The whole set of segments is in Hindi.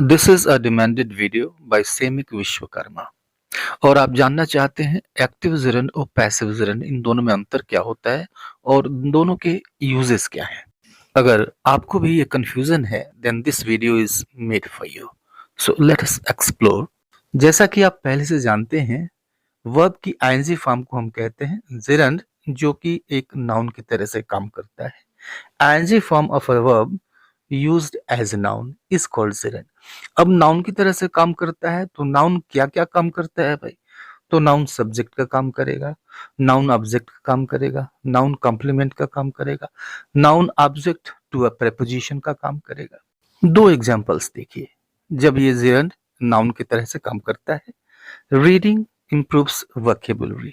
This is a demanded video by Samik Vishwakarma. और आप जानना चाहते हैं एक्टिव जिरन और पैसिव जिरन इन दोनों में अंतर क्या होता है और इन दोनों के यूजेस क्या हैं। अगर आपको भी ये कंफ्यूजन है then this video is made for you. So let us explore. जैसा कि आप पहले से जानते हैं, वर्ब की आईएनजी फॉर्म को हम कहते हैं जिरंड, जो कि एक नाउन की तरह से काम करता है। ING form of a verb used as noun is called gerund. अब नाउन की तरह से काम करता है तो नाउन क्या क्या काम करता है भाई? तो नाउन सब्जेक्ट का काम करेगा, नाउन ऑब्जेक्ट का काम करेगा, नाउन कॉम्प्लीमेंट का काम करेगा, noun object to a preposition का काम करेगा। दो एग्जांपल्स देखिए जब ये जिरंड नाउन की तरह से काम करता है। रीडिंग improves vocabulary,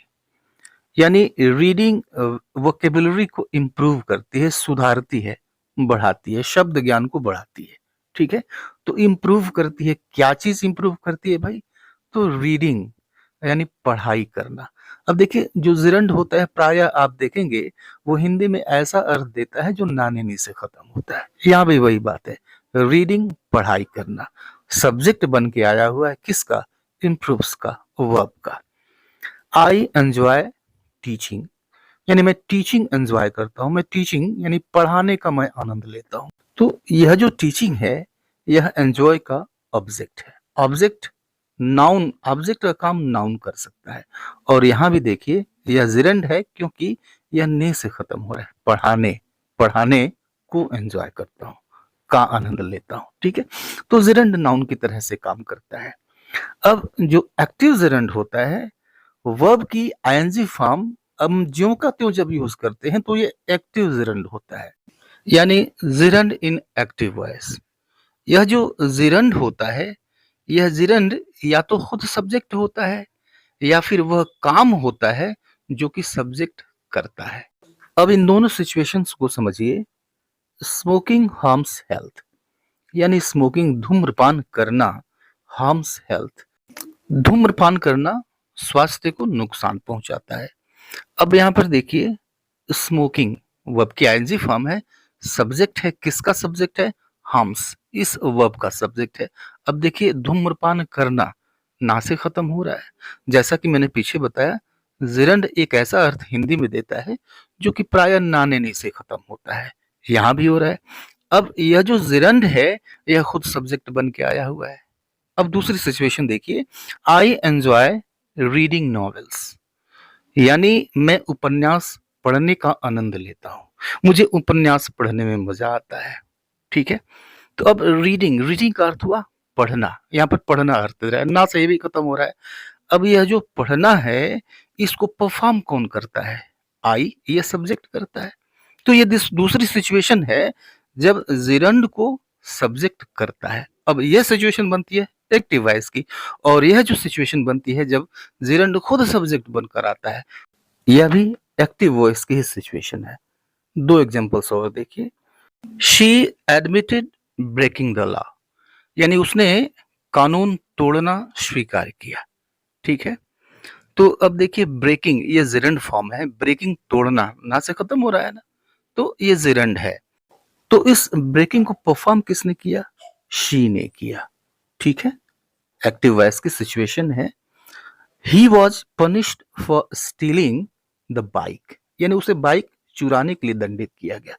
यानी रीडिंग वोकेबुलरी को इम्प्रूव करती है, सुधारती है, बढ़ाती है, शब्द ज्ञान को बढ़ाती है। ठीक है, तो इम्प्रूव करती है। क्या चीज इम्प्रूव करती है भाई? तो रीडिंग यानी पढ़ाई करना। अब देखिए जो जिरंड होता है प्राय आप देखेंगे वो हिंदी में ऐसा अर्थ देता है जो नाने नी से खत्म होता है। यहाँ भी वही बात है, रीडिंग पढ़ाई करना, सब्जेक्ट बन के आया हुआ है किसका? इम्प्रूव्स का, वर्ब का। आई एंजॉय टीचिंग, यानी मैं टीचिंग एंजॉय करता हूँ। मैं टीचिंग यानी पढ़ाने का मैं आनंद लेता हूँ। तो यह जो टीचिंग है यह एंजॉय का ऑब्जेक्ट है। ऑब्जेक्ट नाउन, ऑब्जेक्ट का काम नाउन कर सकता है। और यहाँ भी देखिए यह जिरंड है क्योंकि यह ने से खत्म हो रहा है। पढ़ाने, पढ़ाने को एंजॉय करता हूँ, का आनंद लेता हूँ। ठीक है, तो जिरंड नाउन की तरह से काम करता है। अब जो एक्टिव जिरंड होता है, वर्ब की आईएनजी फॉर्म हम ज्यों का त्यों जब यूज करते हैं तो ये एक्टिव जिरंड होता है, यानी जिरंड इन एक्टिव वॉइस। यह जो जिरंड होता है, यह जिरंड या तो खुद सब्जेक्ट होता है या फिर वह काम होता है जो कि सब्जेक्ट करता है। अब इन दोनों सिचुएशंस को समझिए। स्मोकिंग हार्म्स हेल्थ, यानी स्मोकिंग धूम्रपान करना हार्म्स हेल्थ। धूम्रपान करना स्वास्थ्य को नुकसान पहुंचाता है। अब यहाँ पर देखिए स्मोकिंग वर्ब की आईएनजी फॉर्म है, सब्जेक्ट है, किसका सब्जेक्ट है? हार्म्स, इस वर्ब का सब्जेक्ट है। अब देखिए धूम्रपान करना ना से खत्म हो रहा है। जैसा कि मैंने पीछे बताया, जिरंड एक ऐसा अर्थ हिंदी में देता है जो कि प्राय नाने नी से खत्म होता है। यहाँ भी हो रहा है। अब यह जो जिरंड है यह खुद सब्जेक्ट बन के आया हुआ है। अब दूसरी सिचुएशन देखिए, आई एंजॉय रीडिंग नॉवेल्स, यानी मैं उपन्यास पढ़ने का आनंद लेता हूँ, मुझे उपन्यास पढ़ने में मजा आता है। ठीक है, तो अब रीडिंग, रीडिंग का अर्थ हुआ पढ़ना। यहाँ पर पढ़ना अर्थ दे रहा है, ना से भी खत्म हो रहा है। अब यह जो पढ़ना है इसको परफॉर्म कौन करता है? आई, ये सब्जेक्ट करता है। तो ये दूसरी सिचुएशन है जब जिरंड को सब्जेक्ट करता है। अब यह सिचुएशन बनती है एक्टिव वॉइस की, और यह जो सिचुएशन बनती है जब जिरंड खुद सब्जेक्ट बनकर आता है, यह भी एक्टिव वॉइस की ही सिचुएशन है। दो एग्जांपल्स और देखिए। She admitted breaking the law, यानी उसने कानून तोड़ना स्वीकार किया। ठीक है, तो अब देखिए ब्रेकिंग ये जिरंड फॉर्म है, ब्रेकिंग तोड़ना ना से खत्म हो रहा है ना, तो ये जिरंड है। तो इस ब्रेकिंग को परफॉर्म किसने किया? शी ने किया। ठीक है, एक्टिव वॉइस की सिचुएशन है। He was punished for stealing the bike, यानी उसे बाइक चुराने के लिए दंडित किया गया।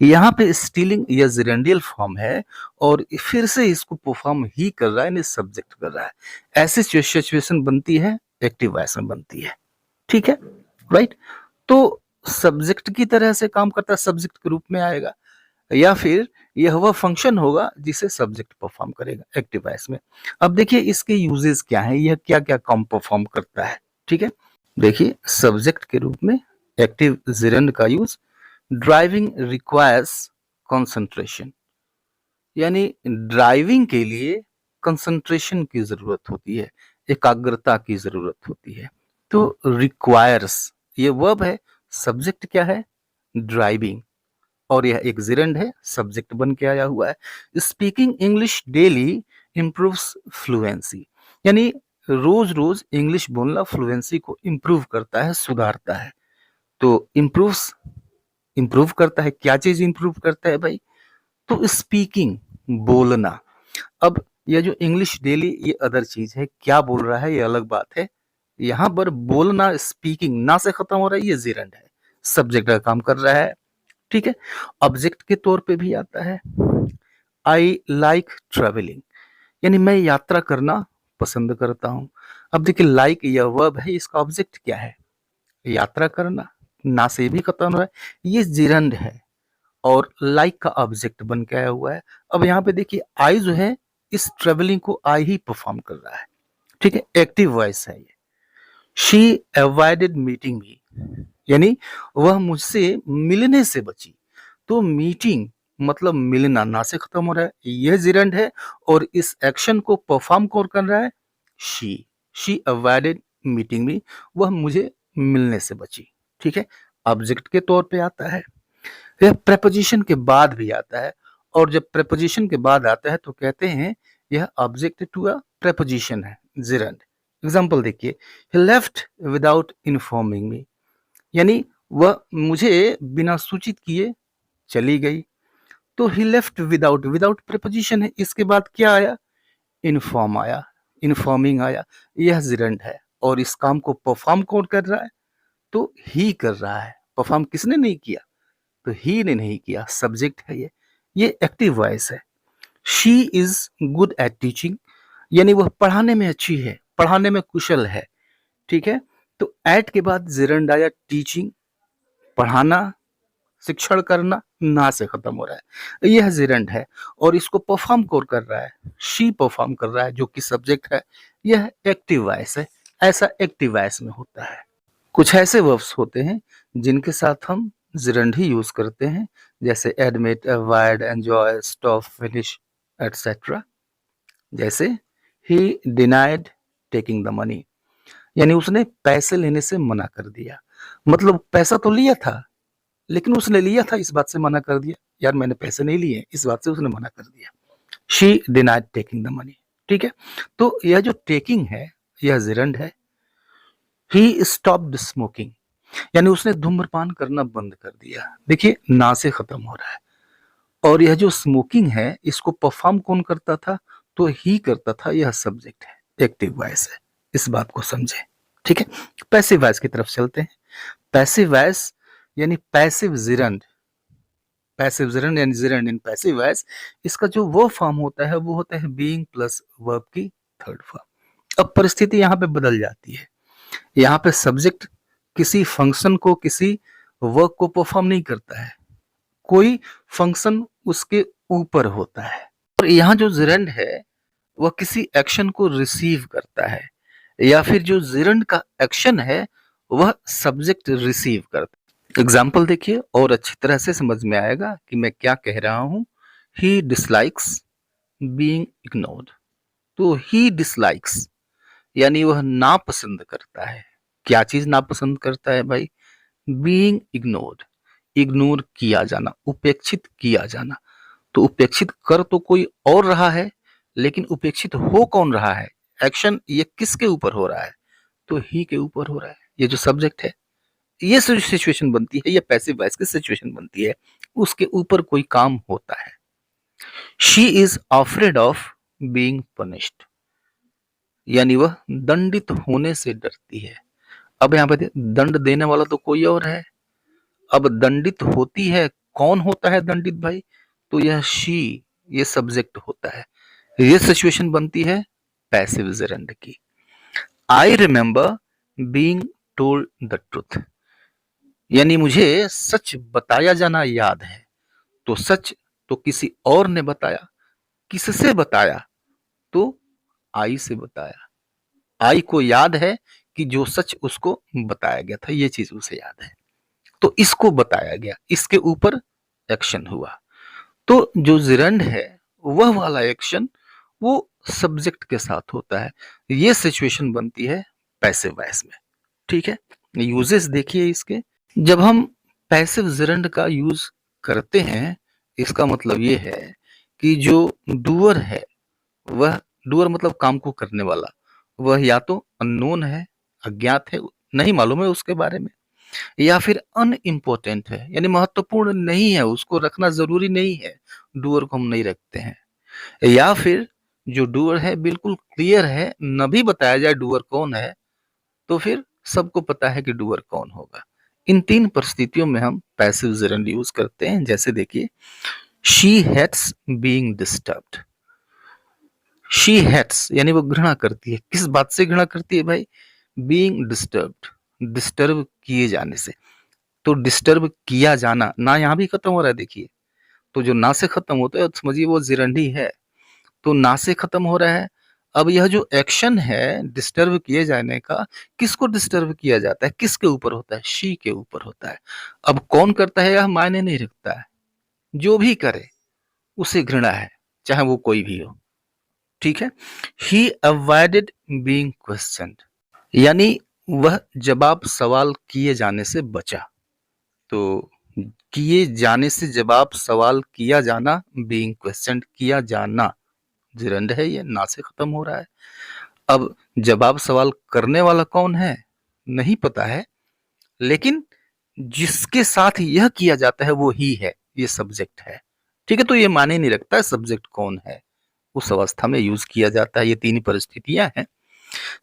यहाँ पे स्टीलिंग यह जिरंडियल फॉर्म है और फिर से इसको परफॉर्म ही कर रहा है, यानी सब्जेक्ट कर रहा है। ऐसी सिचुएशन बनती है एक्टिव वॉइस में बनती है। ठीक है, राइट। तो सब्जेक्ट की तरह से काम करता है, सब्जेक्ट के रूप में आएगा, या फिर यह वह फंक्शन होगा जिसे सब्जेक्ट परफॉर्म करेगा एक्टिव वॉइस में। अब देखिए इसके यूजेस क्या है, यह क्या क्या काम परफॉर्म करता है। ठीक है, देखिए सब्जेक्ट के रूप में एक्टिव जिरंड का यूज। ड्राइविंग रिक्वायर्स कंसंट्रेशन, यानी ड्राइविंग के लिए कंसंट्रेशन की जरूरत होती है, एकाग्रता की जरूरत होती है। तो रिक्वायर्स ये वर्ब है, सब्जेक्ट क्या है? ड्राइविंग, और यह एक जिरंड है, सब्जेक्ट बन के आया हुआ है। Speaking English daily improves fluency, यानी रोज रोज इंग्लिश बोलना फ्लुएंसी को इंप्रूव करता है, सुधारता है। तो इंप्रूव्स, इंप्रूव करता है, क्या चीज इंप्रूव करता है भाई? तो स्पीकिंग, बोलना। अब यह जो इंग्लिश डेली ये अदर चीज है, क्या बोल रहा है ये अलग बात है। यहाँ पर बोलना, स्पीकिंग ना से खत्म हो रहा है, ये जिरंड है, सब्जेक्ट का काम कर रहा है। ठीक है। ऑब्जेक्ट के तौर पे भी आता है, आई लाइक ट्रेवलिंग, यानी मैं यात्रा करना पसंद करता हूं। अब देखिए लाइक यह वर्ब है, इसका ऑब्जेक्ट क्या है, यात्रा करना, ना से भी खत्म हो रहा है, ये जिरंड है और लाइक का ऑब्जेक्ट बन के आया हुआ है। अब यहाँ पे देखिए आई जो है, इस ट्रेवलिंग को आई ही परफॉर्म कर रहा है। ठीक है, एक्टिव वॉइस है ये। शी अवॉइडेड मीटिंग मी, यानी वह मुझसे मिलने से बची। तो मीटिंग मतलब मिलना, ना से खत्म हो रहा है, यह जिरंड है और इस एक्शन को परफॉर्म कौन कर रहा है, शी। शी अवॉइडेड मीटिंग मी, वह मुझे मिलने से बची। ठीक है, ऑब्जेक्ट के तौर पे आता है। यह प्रेपोजिशन के बाद भी आता है, और जब प्रेपोजिशन के बाद आता है तो कहते हैं यह ऑब्जेक्ट टू अ प्रेपोजिशन है, जिरंड। एग्जाम्पल देखिए, ही लेफ्ट विदाउट इन्फॉर्मिंग मी, यानी वह मुझे बिना सूचित किए चली गई। तो ही लेफ्ट विदाउट, विदाउट प्रेपोजिशन है, इसके बाद क्या आया, इन्फॉर्म आया, इन्फॉर्मिंग आया, यह जिरंड है और इस काम को परफॉर्म कौन कर रहा है, तो ही कर रहा है। परफॉर्म किसने नहीं किया, तो ही ने नहीं किया, सब्जेक्ट है ये एक्टिव वॉइस है। She is good at teaching, यानी वह पढ़ाने में अच्छी है, पढ़ाने में कुशल है। ठीक है, तो एट के बाद जिरंड आया, टीचिंग, पढ़ाना, शिक्षण करना, ना से खत्म हो रहा है, यह जिरंड है और इसको परफॉर्म कौन कर रहा है, शी परफॉर्म कर रहा है, जो कि सब्जेक्ट है। यह एक्टिव वॉइस है, ऐसा एक्टिव वॉइस में होता है। कुछ ऐसे वर्ब्स होते हैं जिनके साथ हम जिरंड ही यूज करते हैं, जैसे admit, avoid, enjoy, stop, finish, etcetera. जैसे ही डिनाइड टेकिंग द मनी, यानी उसने पैसे लेने से मना कर दिया। मतलब पैसा तो लिया था, लेकिन उसने लिया था इस बात से मना कर दिया, यार मैंने पैसे नहीं लिए, इस बात से उसने मना कर दिया। She denied taking the money. ठीक है, तो यह जो टेकिंग है यह जिरंड है। ही स्टॉप्ड स्मोकिंग, यानी उसने धूम्रपान करना बंद कर दिया। देखिए ना से खत्म हो रहा है, और यह जो स्मोकिंग है इसको परफॉर्म कौन करता था, तो ही करता था, यह सब्जेक्ट है, एक्टिव वॉइस है, इस बात को समझे। ठीक है, पैसिव वॉइस की तरफ चलते हैं। पैसिव वॉइस यानी पैसिव जिरंड, पैसिव जिरंड यानी जिरंड इन पैसिव वॉइस, इसका जो वो फॉर्म होता है वो होता है बीइंग प्लस वर्ब की थर्ड फॉर्म। अब परिस्थिति यहाँ पे बदल जाती है, यहाँ पे सब्जेक्ट किसी फंक्शन को, किसी वर्क को परफॉर्म नहीं करता है, कोई फंक्शन उसके ऊपर होता है। और यहाँ जो जिरंड है वह किसी एक्शन को रिसीव करता है, या फिर जो जिरंड का एक्शन है वह सब्जेक्ट रिसीव करता है। एग्जाम्पल देखिए और अच्छी तरह से समझ में आएगा कि मैं क्या कह रहा हूं। ही डिसलाइक्स बीइंग इग्नोर्ड, तो ही डिसलाइक्स यानी वह नापसंद करता है। क्या चीज नापसंद करता है भाई, बीइंग इग्नोर्ड, इग्नोर किया जाना, उपेक्षित किया जाना। तो उपेक्षित कर तो कोई और रहा है, लेकिन उपेक्षित हो कौन रहा है, एक्शन ये किसके ऊपर हो रहा है, तो ही के ऊपर हो रहा है, ये जो सब्जेक्ट है। ये सिचुएशन बनती है, ये पैसिव वॉइस की सिचुएशन बनती है, उसके ऊपर कोई काम होता है। She is afraid of being punished, यानी वह दंडित होने से डरती है। अब यहाँ पे दंड देने वाला तो कोई और है, अब दंडित होती है, कौन होता है दंडित भाई, तो यह शी, ये सब्जेक्ट होता है। ये सिचुएशन बनती है पैसिव जिरंड की। I remember being told the truth, यानी मुझे सच बताया जाना याद है। तो सच तो किसी और ने बताया, किससे बताया, तो आई से बताया। आई को याद है कि जो सच उसको बताया गया था, ये चीज उसे याद है, तो इसको बताया गया, इसके ऊपर एक्शन हुआ। तो जो जिरंड है वह वाला एक्शन वो सब्जेक्ट के साथ होता है। ये सिचुएशन बनती है पैसिव वॉइस में। ठीक है, यूजेस देखिए इसके। जब हम पैसिव जिरंड का यूज करते हैं, इसका मतलब ये है कि जो डूअर है, वह डूअर मतलब काम को करने वाला, वह या तो अननोन है, अज्ञात है, नहीं मालूम है उसके बारे में, या फिर अनइम्पोर्टेंट है, यानी महत्वपूर्ण नहीं है, उसको रखना जरूरी नहीं है, डूअर को हम नहीं रखते हैं। या फिर जो डूअर है बिल्कुल क्लियर है, न भी बताया जाए डूअर कौन है, तो फिर सबको पता है कि डूअर कौन होगा। इन 3 परिस्थितियों में हम पैसिव जेरेंड यूज़ करते हैं। जैसे देखिए, she hates being disturbed. She hates यानी वो घृणा करती है। किस बात से घृणा करती है भाई? बीइंग डिस्टर्ब्ड, डिस्टर्ब किए जाने से। तो डिस्टर्ब किया जाना, ना यहाँ भी खत्म हो रहा है देखिए। तो जो ना से खत्म होता है तो समझिए वो जिरंडी है। तो ना से खत्म हो रहा है। अब यह जो एक्शन है डिस्टर्ब किए जाने का, किसको डिस्टर्ब किया जाता है? किसके ऊपर होता है? शी के ऊपर होता है। अब कौन करता है यह मायने नहीं रखता है। जो भी करे उसे घृणा है, चाहे वो कोई भी हो। ठीक है। ही अवॉइडेड बीइंग क्वेश्चनड, यानी वह जवाब सवाल किए जाने से बचा। तो किए जाने से जवाब सवाल किया जाना, बीइंग क्वेश्चनड किया जाना, जिरंड है, ये ना से खत्म हो रहा है। अब जवाब सवाल करने वाला कौन है नहीं पता है, लेकिन जिसके साथ यह किया जाता है वो ही है, ये सब्जेक्ट है। ठीक है। तो ये माने नहीं रखता है सब्जेक्ट कौन है, उस अवस्था में यूज किया जाता है। ये 3 परिस्थितियां हैं।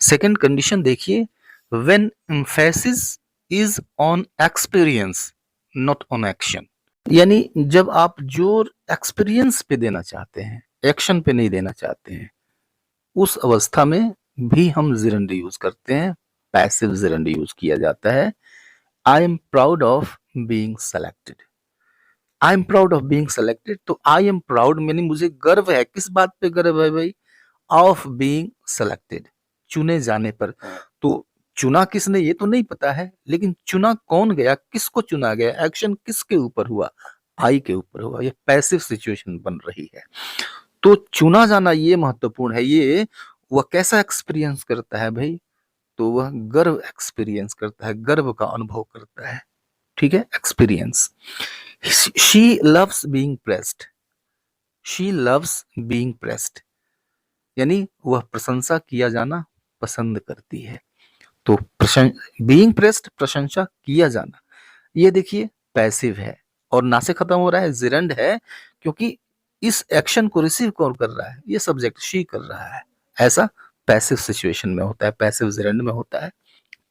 सेकंड कंडीशन देखिए, when emphasis is on experience not on action, यानी जब आप जोर एक्सपीरियंस पे देना चाहते हैं, एक्शन पे नहीं देना चाहते हैं, उस अवस्था में भी हम जिरंड यूज करते हैं। पैसिव जिरंड यूज किया जाता है। I am proud of being selected. I am proud of being selected, तो आई एम प्राउड यानी मुझे गर्व है। किस बात पे गर्व है भाई? ऑफ बीइंग सेलेक्टेड, चुने जाने पर। तो चुना किसने ये तो नहीं पता है, लेकिन चुना कौन गया, किसको चुना गया, एक्शन किसके ऊपर हुआ? आई के ऊपर हुआ। ये पैसिव सिचुएशन बन रही है। तो चुना जाना ये महत्वपूर्ण है। ये वह कैसा एक्सपीरियंस करता है भाई? तो वह गर्व एक्सपीरियंस करता है, गर्व का अनुभव करता है। ठीक है। Experience. She loves being pressed. She loves being pressed, यानी वह प्रशंसा किया जाना पसंद करती है। तो बीइंग प्रेस्ड, प्रशंसा किया जाना, ये देखिए पैसिव है और ना से खत्म हो रहा है, जिरंड है, क्योंकि इस एक्शन को रिसीव कौन कर रहा है? ये सब्जेक्ट शी कर रहा है। ऐसा पैसिव सिचुएशन में होता है, पैसिव जिरंड में होता है।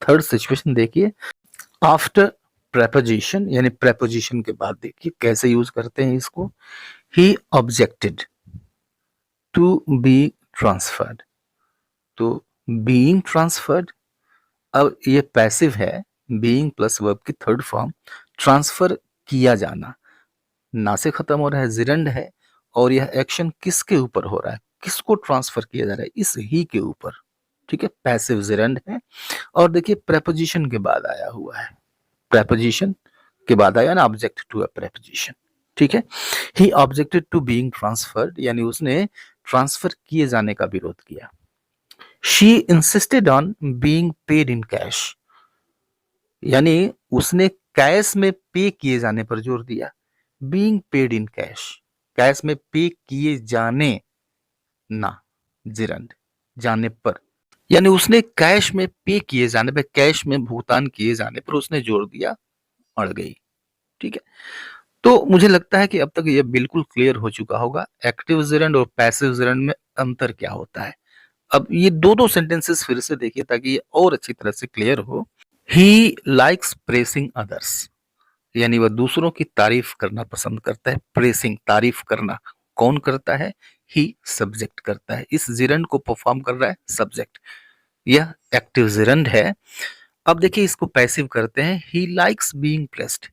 थर्ड सिचुएशन देखिए, आफ्टर प्रेपोजिशन, यानी प्रेपोजिशन के बाद देखिए कैसे यूज करते हैं इसको। ही ऑब्जेक्टेड टू बी ट्रांसफर्ड, तो बीइंग ट्रांसफर्ड, अब ये पैसिव है, बीइंग प्लस वर्ब की थर्ड फॉर्म, ट्रांसफर किया जाना, ना से खत्म हो रहा है, जिरंड है, और यह एक्शन किसके ऊपर हो रहा है? किसको ट्रांसफर किया जा रहा है? इस ही के ऊपर। ठीक है। पैसिव जिरंड है। और देखिए प्रेपोजिशन के बाद आया हुआ है, प्रेपोजिशन के बाद आया ना, ऑब्जेक्ट टू अ प्रेपोजिशन। ठीक है। ही ऑब्जेक्टेड टू बीइंग ट्रांसफर्ड, यानी उसने ट्रांसफर किए जाने का विरोध किया। She insisted on being paid in cash, यानी उसने कैश में पे किए जाने पर जोर दिया। Being paid in cash, cash में पे किए जाने, ना जिरंड, जाने पर, यानी उसने कैश में पे किए जाने पर, कैश में भुगतान किए जाने पर उसने जोर दिया, अड़ गई। ठीक है। तो मुझे लगता है कि अब तक ये बिल्कुल क्लियर हो चुका होगा एक्टिव जिरंड और पैसिव जिरंड में अंतर क्या होता है। अब ये दो सेंटेंसेस फिर से देखिए ताकि ये और अच्छी तरह से क्लियर हो। ही लाइक्स प्रेसिंग अदर्स, यानी वह दूसरों की तारीफ करना पसंद करता है। प्रेसिंग, तारीफ करना, कौन करता है? ही, सब्जेक्ट करता है। इस जिरंड को परफॉर्म कर रहा है सब्जेक्ट। यह एक्टिव जिरंड है। अब देखिए इसको पैसिव करते हैं। ही लाइक्स बीइंग प्रेस्ड,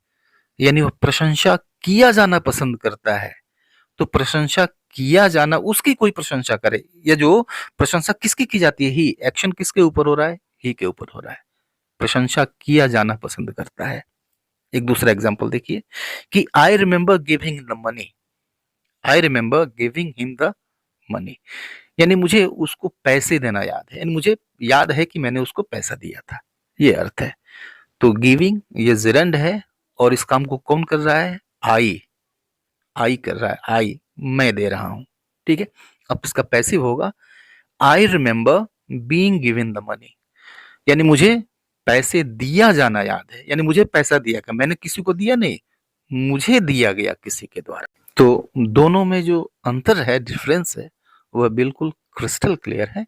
यानी वह प्रशंसा किया जाना पसंद करता है। तो प्रशंसा किया जाना, उसकी कोई प्रशंसा करे, या जो प्रशंसा किसकी की जाती है? ही, एक्शन किसके ऊपर हो रहा है? ही के ऊपर हो रहा है। प्रशंसा किया जाना पसंद करता है। एक दूसरा एग्जांपल देखिए कि I remember giving the money. I remember giving him the money, यानी मुझे उसको पैसे देना याद है, यानी मुझे याद है कि मैंने उसको पैसा दिया था, ये अर्थ है। तो गिविंग ये जिरंड है और इस काम को कौन कर रहा है? आई कर रहा है, आई, मैं दे रहा हूं। ठीक है। अब इसका पैसिव होगा, I remember being given the money, यानी मुझे पैसे दिया जाना याद है, यानी मुझे पैसा दिया गया, मैंने किसी को दिया नहीं, मुझे दिया गया किसी के द्वारा। तो दोनों में जो अंतर है, डिफरेंस है, वह बिल्कुल क्रिस्टल क्लियर है।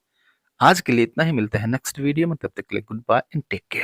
आज के लिए इतना ही, मिलते हैं नेक्स्ट वीडियो में, तब तक के लिए good bye and take care.